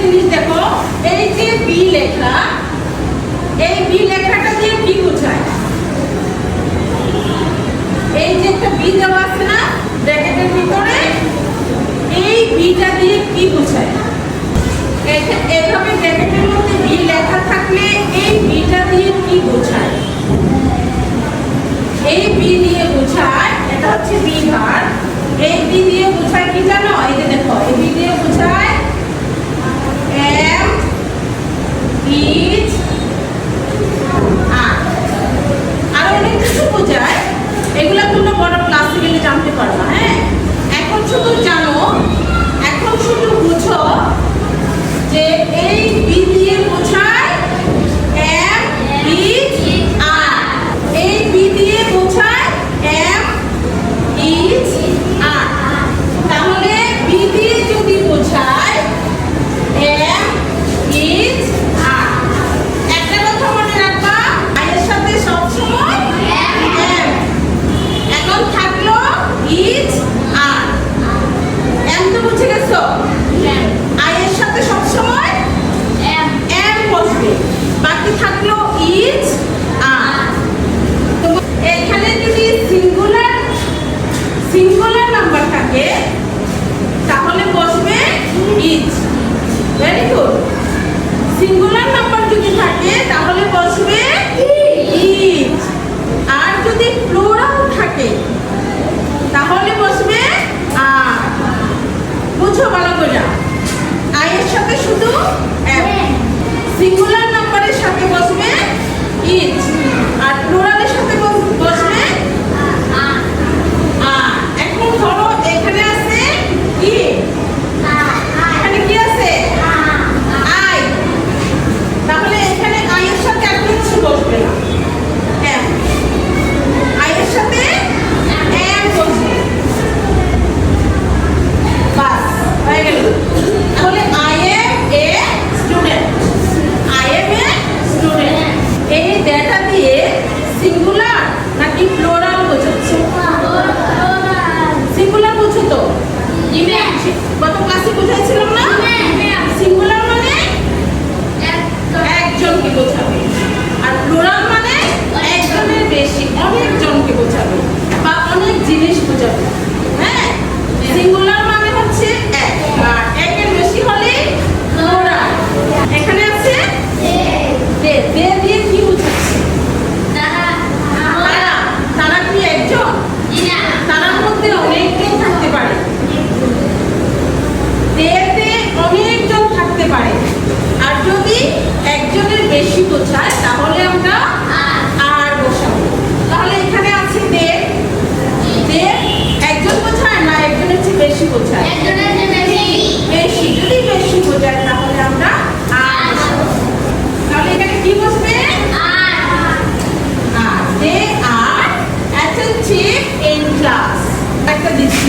জিনিস দেখো, এই যে বি লেখা, এই বি লেখাটা দিয়ে কি বোঝায়? এই যে একটা বি দেওয়া আছে না ব্র্যাকেটের ভিতরে, এই বিটা দিয়ে কি বোঝায়? এভাবে ব্র্যাকেটের মধ্যে বি লেখা থাকলে এই বিটা দিয়ে কি বোঝায়? এই বি দিয়ে বোঝায়, এটা হচ্ছে বি ভার, এই বি দিয়ে বোঝায় কি জানো? এই যে দেখো, এই বি দিয়ে বোঝায় এম ইজ আর, আর অনেক কিছু বোঝায়, এগুলা তোমরা বড় ক্লাসে গেলে জানতে পারবা। হ্যাঁ, এখন শুধু জানো, এখন শুধু বুঝো যে এই বি দিয়ে বোঝায় এম ইজ আর, এই বি দিয়ে বোঝায় এম ইজ আর। তাহলে বি দিয়ে যদি বোঝায় এম ইজ আর, একটা কথা মনে রাখবা, এর সাথে সবসময় এম। এখন থাকলো ইজ আর, এম তো বুঝে গেছো, এর সাথে সবসময় এম বসবে, বাকি থাকলো ইজ আর। তো এখানে যদি সিঙ্গুলার নাম্বার থাকে তাহলে বসবে is. Very good. Singular number যদি থাকে তাহলে বসবে ইজ, আর যদি প্লুরাল থাকে তাহলে বসবে আর। বুঝো ভালো করে, এর সাথে শুধু এম, সিঙ্গুলার নাম্বারের সাথে বসবে ইজ, আর প্লুরালের সাথে বসবে আর। এখন ধরো এখানে আছে কি, এখানে কি আছে আই, তাহলে এখানে আই এর সাথে আর কিছু বসবে না, এম। আই এর সাথে এম বসবে, বাস হয়ে গেল। তাহলে I M a student, I M a student. এই ডেটা দিয়ে সিঙ্গুলার নাকি প্লুরাল বোঝাচ্ছে? সিঙ্গুলার বুঝো তো? গত ক্লাসে বুঝাইছিলাম না? সিঙ্গুলার মানে একজনকে বোঝাবে, আর প্লুরাল মানে একজনের বেশি, অনেকজনকে বোঝাবে বা অনেক জিনিস বোঝাবে। হ্যাঁ, সিঙ্গুলার মানে হচ্ছে এক, আর একের বেশি হলে প্লুরাল। এখানে আছে দে, দে দিয়ে কি বোঝাচ্ছে? তারা কি একজন? তারার মধ্যে অনেকজন থাকতে পারে, দেতে অনেকজন থাকতে পারে। আর যদি একজনের বেশি বোঝায় তাহলে আমরা আর বসাবো। তাহলে এখানে আছে দে, দে একজন বোঝায় না একজনের চেয়ে বেশি বোঝায়? বেশি। যদি বেশি বোঝায় তাহলে আমরা আর বসাবো। তাহলে এখানে কি বসবে? আর দে আর attentive in class। একটা দিচ্ছি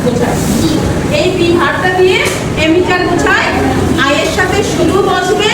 বোঝায়, এই বি ভারটা দিয়ে এমিটার বোঝায়। আয়ের সাথে শুধু বসবে